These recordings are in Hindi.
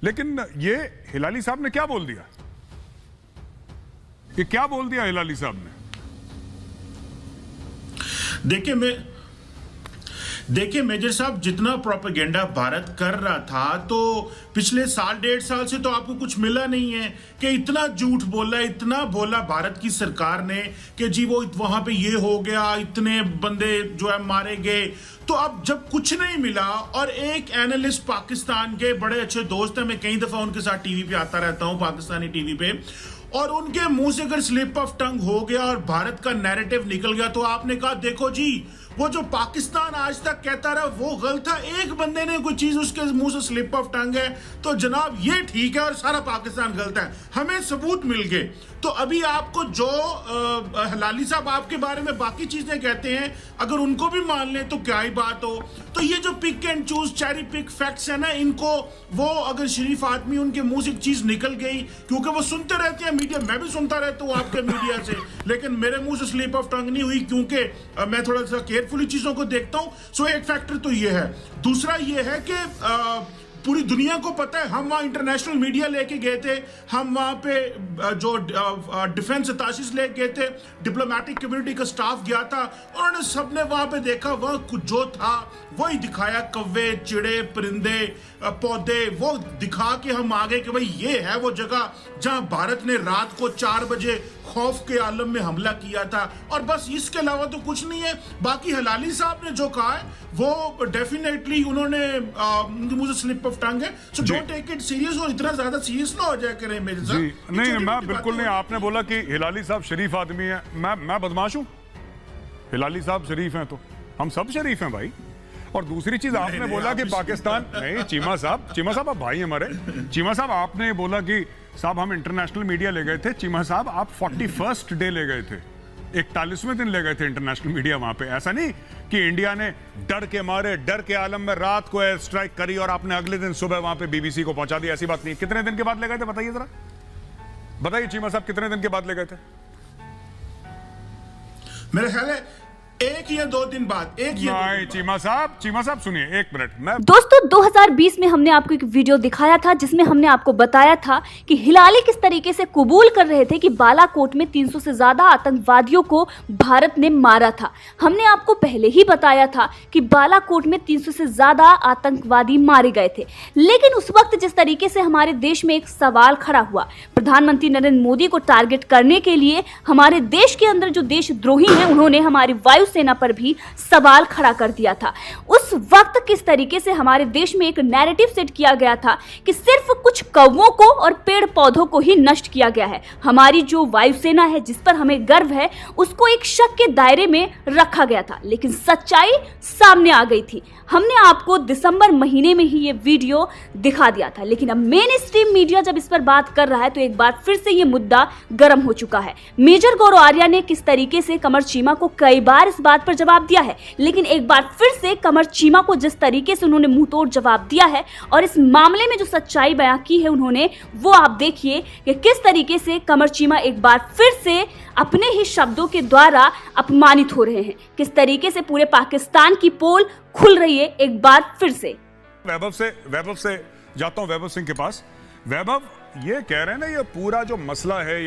लेकिन ये हिलाली साहब ने क्या बोल दिया? ये क्या बोल दिया हिलाली साहब ने? देखिए मेजर साहब, जितना प्रोपेगेंडा भारत कर रहा था तो पिछले साल 1.5 साल से तो आपको कुछ मिला नहीं है कि इतना झूठ बोला, इतना बोला भारत की सरकार ने कि जी वो वहां पे ये हो गया, इतने बंदे जो है मारे गए। तो अब जब कुछ नहीं मिला और एक एनालिस्ट पाकिस्तान के बड़े अच्छे दोस्त हैं, मैं कई दफा उनके साथ टीवी पे आता रहता हूं, पाकिस्तानी टीवी पे, और उनके मुंह से अगर स्लिप ऑफ टंग हो गया और भारत का नैरेटिव निकल गया तो आपने कहा देखो जी वो जो पाकिस्तान आज तक कहता रहा वो गलत था, एक बंदे ने कोई चीज उसके मुंह से स्लिप ऑफ टंग है तो जनाब ये ठीक है और सारा पाकिस्तान गलत है, हमें सबूत मिल गए। तो अभी आपको जो हिलाली साहब आपके बारे में बाकी चीजें कहते हैं अगर उनको भी मान लें तो क्या ही बात हो। तो ये जो pick and choose cherry pick facts है ना, इनको वो अगर शरीफ आदमी उनके मुंह से एक चीज निकल गई, क्योंकि वो सुनते रहते हैं मीडिया, मैं भी सुनता रहता हूँ आपके मीडिया से, लेकिन मेरे मुंह से स्लिप ऑफ टंग नहीं हुई क्योंकि मैं थोड़ा सा केयरफुली चीजों को देखता हूं। सो एक फैक्टर तो ये है। दूसरा ये है कि पूरी दुनिया को पता है, हम वहां इंटरनेशनल मीडिया लेके गए थे, हम वहां पे जो डिफेंस अताशिस लेके गए थे, डिप्लोमेटिक कम्युनिटी का स्टाफ गया था, उन्होंने सबने वहां पे देखा, वह कुछ जो था वही दिखाया, कौवे, चिड़े, परिंदे, पौधे, वो दिखा के हम आ गए कि भाई ये है वो जगह जहां भारत ने रात को 4 बजे खौफ के आलम में हमला किया था। और बस इसके अलावा तो कुछ नहीं है। बाकी हिलाली साहब ने जो कहा है वो डेफिनेटली उन्होंने उनके मुंह से स्लिप ऑफ टंग है। So don't take it serious, और इतना ज्यादा सीरियस ना हो जाए करें मेरे साथ। नहीं, मैं बिल्कुल नहीं। आपने बोला कि हिलाली साहब शरीफ आदमी है, मैं बदमाश हूं? हिलाली साहब शरीफ हैं तो हम सब शरीफ हैं भाई। और दूसरी चीज आपने बोला कि पाकिस्तान नहीं, चीमा साहब आप भाई हमारे। चीमा साहब आपने बोला कि साहब हम इंटरनेशनल मीडिया ले गए थे। चीमा साहब आप 41st डे ले गए थे, 41वें दिन ले गए थे इंटरनेशनल मीडिया वहां पे। ऐसा नहीं कि इंडिया ने डर के मारे, डर के आलम में रात को एयर स्ट्राइक करी और आपने अगले दिन सुबह वहां पे बीबीसी को पहुंचा दिया, ऐसी बात नहीं। कितने दिन के बाद ले गए थे बताइए जरा, बताइए चीमा साहब कितने दिन के बाद ले गए थे? मेरे ख्याल है 1 या 2 दिन बाद। चीमा साहब सुनिए एक मिनट। दोस्तों 2020 में हमने आपको एक वीडियो दिखाया था जिसमें हमने आपको बताया था कि हिलाली किस तरीके से कबूल कर रहे थे कि बालाकोट में 300 से ज्यादा आतंकवादियों को भारत ने मारा था। हमने आपको पहले ही बताया था कि बालाकोट में 300 से ज्यादा आतंकवादी मारे गए थे। लेकिन उस वक्त जिस तरीके से हमारे देश में एक सवाल खड़ा हुआ, प्रधानमंत्री नरेंद्र मोदी को टारगेट करने के लिए हमारे देश के अंदर जो देशद्रोही हैं उन्होंने हमारी वायुसेना पर भी सवाल खड़ा कर दिया था। उस वक्त किस तरीके से हमारे देश में एक नैरेटिव सेट किया गया था कि सिर्फ कुछ कौवों को और पेड़ पौधों को ही नष्ट किया गया है। हमारी जो वायुसेना है जिस पर हमें गर्व है उसको एक शक के दायरे में रखा गया था। लेकिन सच्चाई सामने आ गई थी। हमने आपको दिसंबर महीने में ही ये वीडियो दिखा दिया था, लेकिन अब मेन स्ट्रीम मीडिया जब इस पर बात कर रहा है तो एक बार फिर से ये मुद्दा गर्म हो चुका है। मेजर गौरव आर्या ने किस तरीके से कमर चीमा को कई बार इस बात पर जवाब दिया है, लेकिन एक बार फिर से कमर चीमा को जिस तरीके से उन्होंने मुंह तोड़ जवाब दिया है और इस मामले में जो सच्चाई बयां की है उन्होंने, वो आप देखिए कि किस तरीके से कमर चीमा एक बार फिर से अपने ही शब्दों के द्वारा अपमानित हो रहे हैं, किस तरीके से पूरे पाकिस्तान की पोल खुल रही है एक बार फिर से। वैभव से जाता हूं, वैभव सिंह के पास। वैभव ये कह रहे हैं ना, ये पूरा जो मसला है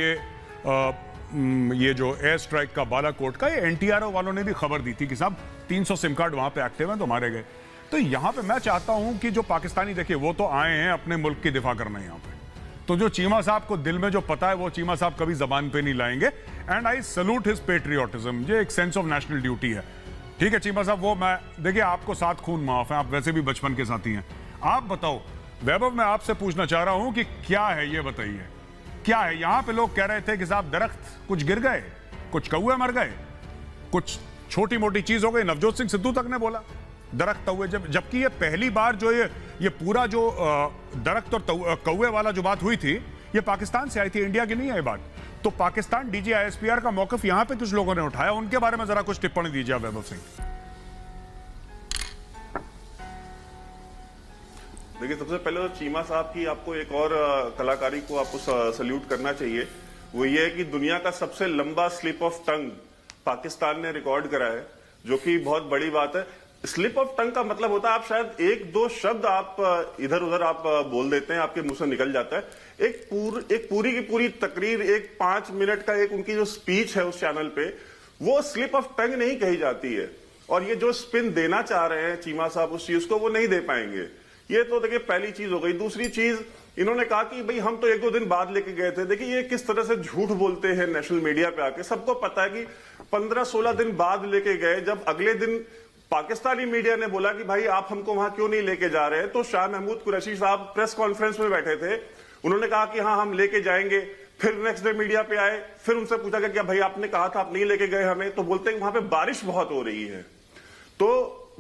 ये जो एयर स्ट्राइक का बालाकोट का, ये एनटीआरओ वालों ने भी खबर दी थी कि साहब 300 सिम कार्ड वहां पे एक्टिव हैं तो मारे गए। तो यहां पे मैं चाहता हूं कि जो पाकिस्तानी, देखिए वो तो आए हैं अपने मुल्क की दिफा करने यहां पे, तो जो चीमा साहब को दिल में जो पता है वो चीमा साहब कभी जबान पे नहीं लाएंगे। And I salute his patriotism, ये एक सेंस ऑफ नेशनल ड्यूटी है। ठीक है चीमा साहब, वो मैं देखिए आपको 7 खून माफ है, आप वैसे भी बचपन के साथी हैं। आप बताओ वैभव, मैं आपसे पूछना चाह रहा हूं कि क्या है ये बताइए, क्या है? यहां पे लोग कह रहे थे कि साहब दरख्त कुछ गिर गए, कुछ कौवे मर गए, कुछ छोटी मोटी चीज हो गई। नवजोत सिंह सिद्धू तक ने बोला दरख्त कौवे, जबकि ये पहली बार जो ये पूरा जो दरख्त और कौवे वाला जो बात हुई थी ये पाकिस्तान से आई थी, इंडिया की नहीं है ये बात। तो पाकिस्तान डीजी आईएसपीआर का मौकफ यहां पे कुछ लोगों ने उठाया, उनके बारे में जरा कुछ टिप्पणी दीजिए वैभव सिंह। देखिए, सबसे पहले तो चीमा साहब की आपको एक और कलाकारी को आपको सल्यूट करना चाहिए। वो ये है कि दुनिया का सबसे लंबा स्लिप ऑफ टंग पाकिस्तान ने रिकॉर्ड करा है, जो कि बहुत बड़ी बात है। स्लिप ऑफ टंग का मतलब होता है आप शायद एक दो शब्द आप इधर उधर आप बोल देते हैं, आपके मुंह से निकल जाता है। एक पूरी की पूरी तकरीर, एक 5 मिनट का एक उनकी जो स्पीच है उस चैनल पे, वो स्लिप ऑफ टंग नहीं कही जाती है। और ये जो स्पिन देना चाह रहे हैं चीमा साहब उस चीज को, वो नहीं दे पाएंगे। ये तो देखिए पहली चीज हो गई। दूसरी चीज, इन्होंने कहा कि भाई हम तो 1-2 दिन बाद लेके गए थे। देखिए ये किस तरह से झूठ बोलते हैं नेशनल मीडिया पे आके। सबको पता है कि 15-16 दिन बाद लेके गए। जब अगले दिन पाकिस्तानी मीडिया ने बोला कि भाई आप हमको वहां क्यों नहीं लेके जा रहे हैं, तो शाह महमूद कुरैशी साहब प्रेस कॉन्फ्रेंस में बैठे थे। उन्होंने कहा कि हाँ हम लेके जाएंगे। फिर नेक्स्ट डे मीडिया पे आए, फिर उनसे पूछा गया भाई आपने कहा था आप नहीं लेके गए हमें, तो बोलते हैं वहां पे बारिश बहुत हो रही है। तो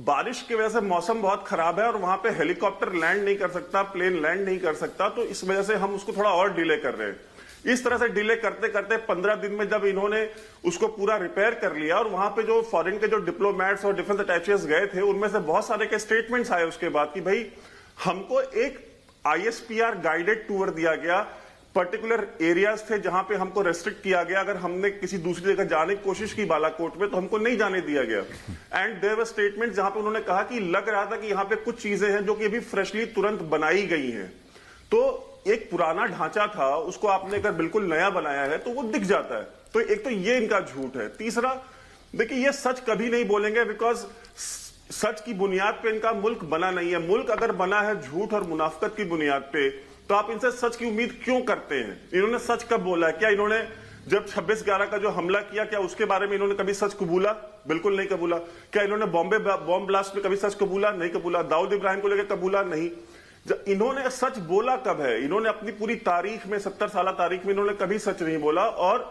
बारिश की वजह से मौसम बहुत खराब है और वहां पे हेलीकॉप्टर लैंड नहीं कर सकता, प्लेन लैंड नहीं कर सकता, तो इस वजह से हम उसको थोड़ा और डिले कर रहे हैं। इस तरह से डिले करते करते 15 दिन में जब इन्होंने उसको पूरा रिपेयर कर लिया, और वहां पे जो फॉरेन के जो डिप्लोमेट्स और डिफेंस अटैचेस गए थे, उनमें से बहुत सारे के स्टेटमेंट्स आए उसके बाद कि भाई हमको एक ISPR गाइडेड टूर दिया गया, पर्टिकुलर एरियाज थे जहां पे हमको रेस्ट्रिक्ट किया गया। अगर हमने किसी दूसरी जगह जाने की कोशिश की बालाकोट में, तो हमको नहीं जाने दिया गया। एंड देयर वर स्टेटमेंट जहां पे उन्होंने कहा कि लग रहा था कि यहां पे कुछ चीजें हैं जो कि अभी फ्रेशली तुरंत बनाई गई हैं। तो एक पुराना ढांचा था, उसको आपने अगर बिल्कुल नया बनाया है तो वो दिख जाता है। तो एक तो ये इनका झूठ है। तीसरा, देखिए ये सच कभी नहीं बोलेंगे, बिकॉज सच की बुनियाद पे इनका मुल्क बना नहीं है। मुल्क अगर बना है झूठ और मुनाफकत की बुनियाद पे, तो आप इनसे सच की उम्मीद क्यों करते हैं? इन्होंने सच कब बोला है? क्या इन्होंने जब 26/11 का जो हमला किया, क्या उसके बारे में इन्होंने कभी सच कबूला? बिल्कुल नहीं कबूला। क्या इन्होंने बॉम्बे बॉम्ब ब्लास्ट में कभी सच कबूला? नहीं कबूला। दाऊद इब्राहिम को लेकर कबूला? नहीं। इन्होंने सच बोला कब है? इन्होंने अपनी पूरी तारीख में, 70 साल तारीख में इन्होंने कभी सच नहीं बोला। और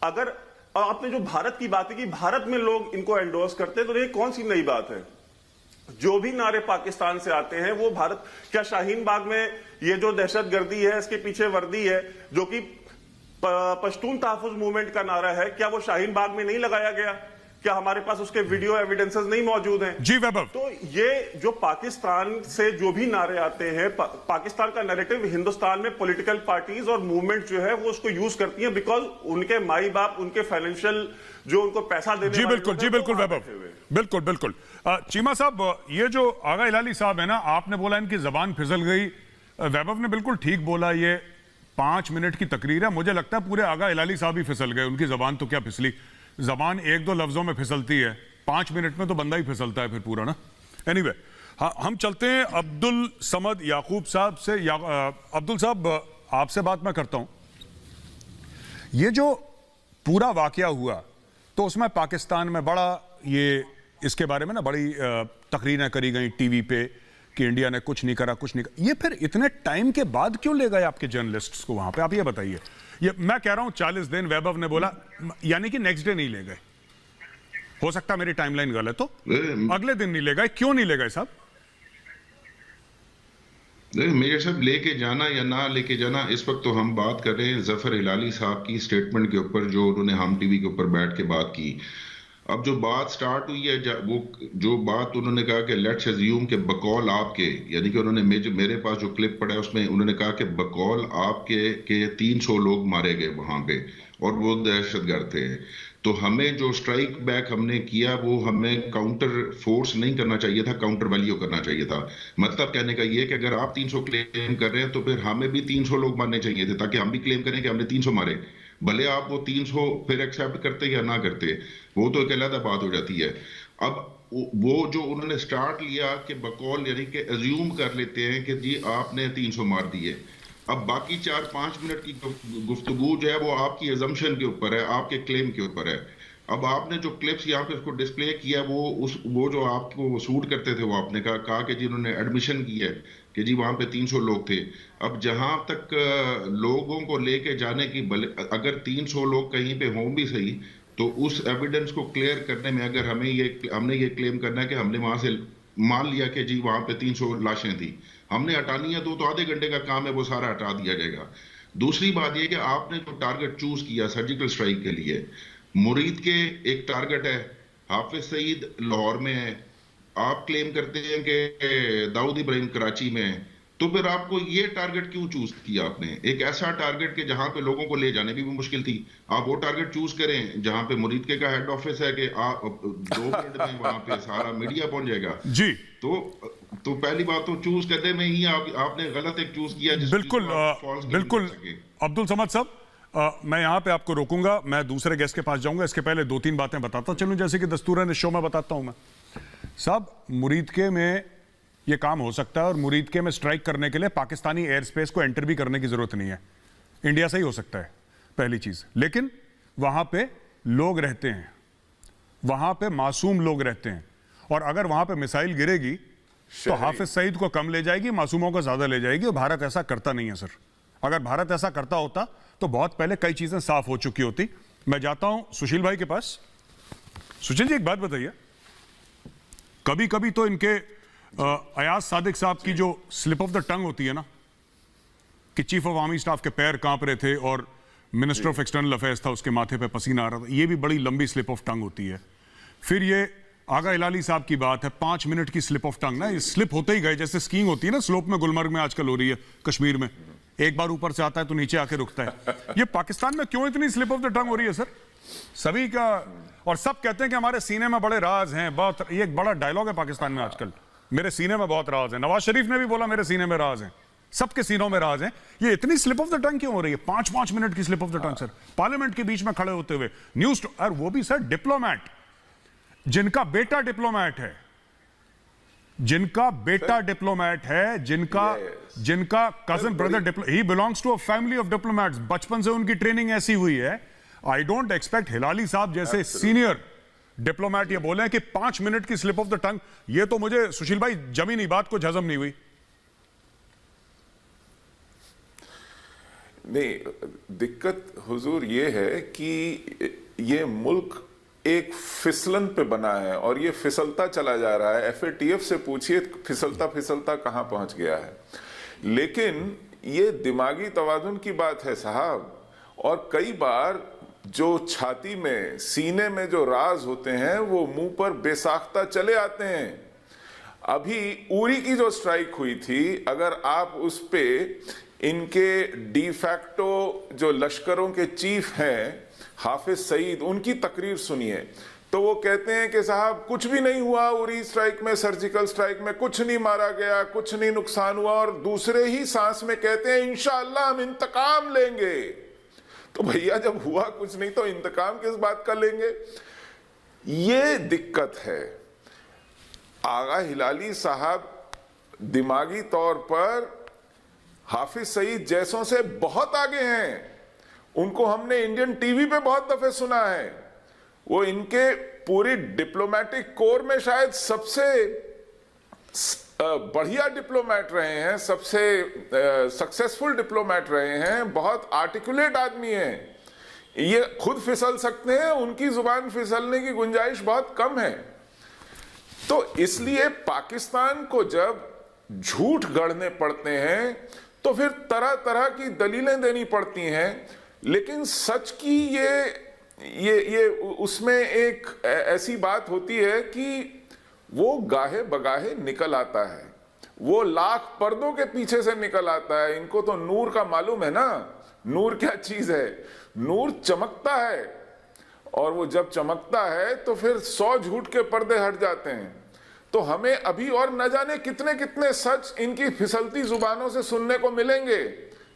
अगर आपने जो भारत की बात की, भारत में लोग इनको एंडोर्स करते हैं, तो ये कौन सी नई बात है? जो भी नारे पाकिस्तान से आते हैं वो भारत, क्या शाहीन बाग में ये जो दहशतगर्दी है इसके पीछे वर्दी है जो कि पश्तून तहफ़्फ़ुज़ मूवमेंट का नारा है, क्या वो शाहीन बाग में नहीं लगाया गया? क्या हमारे पास उसके वीडियो एविडेंसेस नहीं मौजूद हैं? जी वैभव, तो ये जो पाकिस्तान से जो भी नारे आते हैं, पाकिस्तान का नैरेटिव हिंदुस्तान में पॉलिटिकल पार्टीज और मूवमेंट जो है वो उसको यूज करती हैं, बिकॉज उनके माई बाप, उनके फाइनेंशियल जो उनको पैसा देने जी बिल्कुल, जी बिल्कुल वैभव, बिल्कुल बिल्कुल। चीमा साहब, ये जो आगा हिलाली साहब है ना, आपने बोला इनकी जबान फिसल गई। वैभव ने बिल्कुल ठीक बोला, ये 5 मिनट की तकरीर है। मुझे लगता है पूरे आगा हिलाली साहब ही फिसल गए। उनकी जबान तो क्या फिसली, जबान 1-2 लफ्जों में फिसलती है, 5 मिनट में तो बंदा ही फिसलता है फिर पूरा ना। एनीवे, हाँ, हम चलते हैं अब्दुल समद याकूब साहब से। अब्दुल साहब, आपसे बात मैं करता हूं। ये जो पूरा वाकया हुआ, तो उसमें पाकिस्तान में बड़ा ये इसके बारे में ना बड़ी तकरीरें करी गई टीवी पे कि इंडिया ने कुछ नहीं करा, कुछ नहीं करा। ये फिर इतने टाइम के बाद क्यों ले गए आपके जर्नलिस्ट्स को वहां पे? आप ये बताइए। ये मैं कह रहा हूं 40 दिन वैभव ने बोला, यानी कि नेक्स्ट डे नहीं ले गए। हो सकता मेरी टाइमलाइन गलत हो, अगले दिन नहीं ले गए। क्यों नहीं ले गए साहब? मेजर साहब, लेके जाना या ना लेके जाना, इस वक्त तो हम बात कर रहे हैं जफर हिलाली साहब की स्टेटमेंट के ऊपर, जो उन्होंने हम टीवी के ऊपर बैठ के बात की। अब जो बात स्टार्ट हुई है, वो जो बात उन्होंने कहा कि लेट्स अज्यूम के बकौल आपके, यानी कि उन्होंने मेरे पास जो क्लिप पड़ा है उसमें उन्होंने कहा कि बकौल आपके के 300 लोग मारे गए वहां पे और वो दहशतगर्द थे। तो हमें जो स्ट्राइक बैक हमने किया, वो हमें काउंटर फोर्स नहीं करना चाहिए था, काउंटर वैल्यू करना चाहिए था। मतलब कहने का ये कि अगर आप 300 क्लेम कर रहे हैं तो फिर हमें भी 300 लोग मारने चाहिए थे, ताकि हम भी क्लेम करें कि हमने 300 मारे। भले आप वो 300 फिर एक्सेप्ट करते या ना करते, वो तो एक अलग बात हो जाती है। अब वो जो उन्होंने स्टार्ट लिया कि बकौल, यानी कि अज्यूम कर लेते हैं कि जी आपने 300 मार दिए। अब बाकी 4-5 मिनट की गुफ्तगू जो है वो आपकी अजम्पशन के ऊपर है, आपके क्लेम के ऊपर है। अब आपने जो क्लिप्स यहाँ पे उसको डिस्प्ले किया, वो जो आपको शूट करते थे, वो आपने कहा कि जी उन्होंने एडमिशन की है कि जी वहां पे 300 लोग थे। अब जहां तक लोगों को लेके जाने की, अगर 300 लोग कहीं पे हों भी सही, तो उस एविडेंस को क्लियर करने में अगर हमने ये क्लेम करना है कि हमने वहां से मान लिया कि जी वहां पे 300 लाशें थी, हमने हटानी है तो आधे घंटे का काम है, वो सारा हटा दिया जाएगा। दूसरी बात यह कि आपने जो टारगेट चूज किया सर्जिकल स्ट्राइक के लिए, मुरीद के एक टारगेट है, हाफिज सईद लाहौर में है, आप क्लेम करते हैं कि दाऊद इब्राहिम कराची में है। तो फिर आपको ये टारगेट क्यों चूज किया आपने? एक ऐसा टारगेट के जहां पे लोगों को ले जाने भी मुश्किल थी, आप वो टारगेट चूज करें जहां पे मुरीद के का हेड ऑफिस है कि आप 2 मिनट में वहां पे सारा मीडिया पहुंच जाएगा जी। तो पहली बात तो चूज करने में ही आपने गलत एक चूज किया। बिल्कुल बिल्कुल अब्दुल समद साहब, मैं यहाँ पे आपको रोकूंगा, मैं दूसरे गेस्ट के पास जाऊंगा। इसके पहले 2-3 बातें बताता चलूं, जैसे कि दस्तूरन इस शो में बताता हूं मैं साहब। मुरीदके में ये काम हो सकता है और मुरीदके में स्ट्राइक करने के लिए पाकिस्तानी एयर स्पेस को एंटर भी करने की जरूरत नहीं है, इंडिया से ही हो सकता है, पहली चीज। लेकिन वहां पे लोग रहते हैं, वहां पे मासूम लोग रहते हैं, और अगर वहां पे मिसाइल गिरेगी तो हाफिज सईद को कम ले जाएगी, मासूमों को ज्यादा ले जाएगी। और भारत ऐसा करता नहीं है सर। अगर भारत ऐसा करता होता तो बहुत पहले कई चीजें साफ हो चुकी होती। मैं जाता हूं सुशील भाई के पास। सुशील जी, एक बात बताइए, कभी कभी तो इनके अयाज सादिक साहब की जो स्लिप ऑफ द टंग होती है ना, कि चीफ ऑफ आर्मी स्टाफ के पैर कांप रहे थे और मिनिस्टर ऑफ एक्सटर्नल अफेयर्स था, उसके माथे पे पसीना आ रहा था, ये भी बड़ी लंबी स्लिप ऑफ टंग होती है। फिर ये आगा हिलाली साहब की बात है, 5 मिनट की स्लिप ऑफ टंग ना, ये स्लिप होते ही गए, जैसे स्कीइंग होती है ना स्लोप में, गुलमर्ग में आजकल हो रही है, कश्मीर में एक बार ऊपर से आता है तो नीचे आके रुकता है। ये पाकिस्तान में क्यों इतनी स्लिप ऑफ द टंग हो रही है सर? सभी का, और सब कहते हैं कि हमारे सीने में बड़े राज हैं, बहुत, ये एक बड़ा डायलॉग है पाकिस्तान में आजकल, मेरे सीने में बहुत राज है। नवाज शरीफ ने भी बोला मेरे सीने में राज हैं, सबके सीनों में राज हैं। ये इतनी स्लिप ऑफ द टंग क्यों हो रही है? 5-5 मिनट की slip of the tongue sir, parliament के बीच में खड़े होते हुए न्यूज, और वो भी सर डिप्लोमैट, जिनका बेटा डिप्लोमैट है, जिनका बेटा डिप्लोमैट है, जिनका कजन ब्रदर ही belongs to a family of diplomats, बचपन से उनकी ट्रेनिंग ऐसी हुई है। आई डोंट एक्सपेक्ट हिलाली साहब जैसे सीनियर डिप्लोमैट ये बोले कि 5 मिनट की स्लिप ऑफ द टंग। ये तो मुझे सुशील भाई जमी नहीं, बात कुछ हजम नहीं हुई। नहीं, दिक्कत हुजूर ये है कि ये मुल्क एक फिसलन पे बना है और ये फिसलता चला जा रहा है। FATF से पूछिए फिसलता फिसलता कहां पहुंच गया है। लेकिन ये दिमागी तवाज़ुन की बात है साहब, और कई बार जो छाती में, सीने में जो राज होते हैं वो मुंह पर बेसाख्ता चले आते हैं। अभी उरी की जो स्ट्राइक हुई थी, अगर आप उस पे इनके डिफैक्टो जो लश्करों के चीफ हैं हाफिज सईद, उनकी तकरीर सुनिए तो वो कहते हैं कि साहब कुछ भी नहीं हुआ, उरी स्ट्राइक में, सर्जिकल स्ट्राइक में कुछ नहीं मारा गया, कुछ नहीं नुकसान हुआ, और दूसरे ही सांस में कहते हैं इंशाअल्लाह हम इंतकाम लेंगे। तो भैया जब हुआ कुछ नहीं तो इंतकाम किस बात का लेंगे? ये दिक्कत है। आगा हिलाली साहब दिमागी तौर पर हाफिज सईद जैसों से बहुत आगे हैं। उनको हमने इंडियन टीवी पे बहुत दफे सुना है। वो इनके पूरी डिप्लोमेटिक कोर में शायद सबसे बढ़िया डिप्लोमेट रहे हैं, सबसे सक्सेसफुल डिप्लोमेट रहे हैं, बहुत आर्टिकुलेट आदमी हैं। ये खुद फिसल सकते हैं, उनकी जुबान फिसलने की गुंजाइश बहुत कम है। तो इसलिए पाकिस्तान को जब झूठ गढ़ने पड़ते हैं तो फिर तरह तरह की दलीलें देनी पड़ती हैं। लेकिन सच की ये उसमें एक ऐसी बात होती है कि वो गाहे बगाहे निकल आता है, वो लाख पर्दों के पीछे से निकल आता है। इनको तो नूर का मालूम है ना, नूर क्या चीज है। नूर चमकता है, और वो जब चमकता है तो फिर 100 झूठ के पर्दे हट जाते हैं। तो हमें अभी और न जाने कितने कितने सच इनकी फिसलती जुबानों से सुनने को मिलेंगे।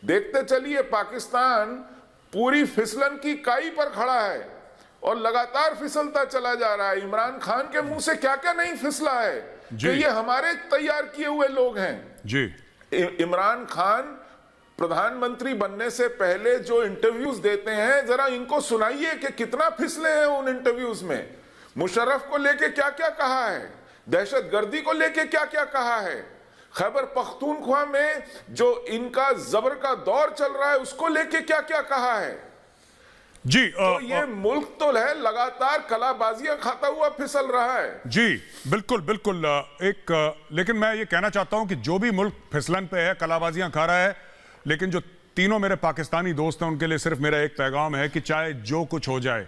देखते चलिए, पाकिस्तान पूरी फिसलन की काई पर खड़ा है और लगातार फिसलता चला जा रहा है। इमरान खान के मुंह से क्या क्या नहीं फिसला है कि ये हमारे तैयार किए हुए लोग हैं जी। इमरान खान प्रधानमंत्री बनने से पहले जो इंटरव्यूज देते हैं, जरा इनको सुनाइए कि कितना फिसले हैं उन इंटरव्यूज में। मुशर्रफ को लेके क्या क्या कहा है, दहशतगर्दी को लेके क्या क्या कहा है, खैबर पख्तूनख्वा में जो इनका जबर का दौर चल रहा है उसको लेके क्या क्या कहा है जी। तो ये मुल्क तो है लगातार कलाबाजियां खाता हुआ फिसल रहा है जी। बिल्कुल बिल्कुल। लेकिन मैं ये कहना चाहता हूं कि जो भी मुल्क फिसलन पे है, कलाबाजियां खा रहा है, लेकिन जो तीनों मेरे पाकिस्तानी दोस्त हैं उनके लिए सिर्फ मेरा एक पैगाम है कि चाहे जो कुछ हो जाए,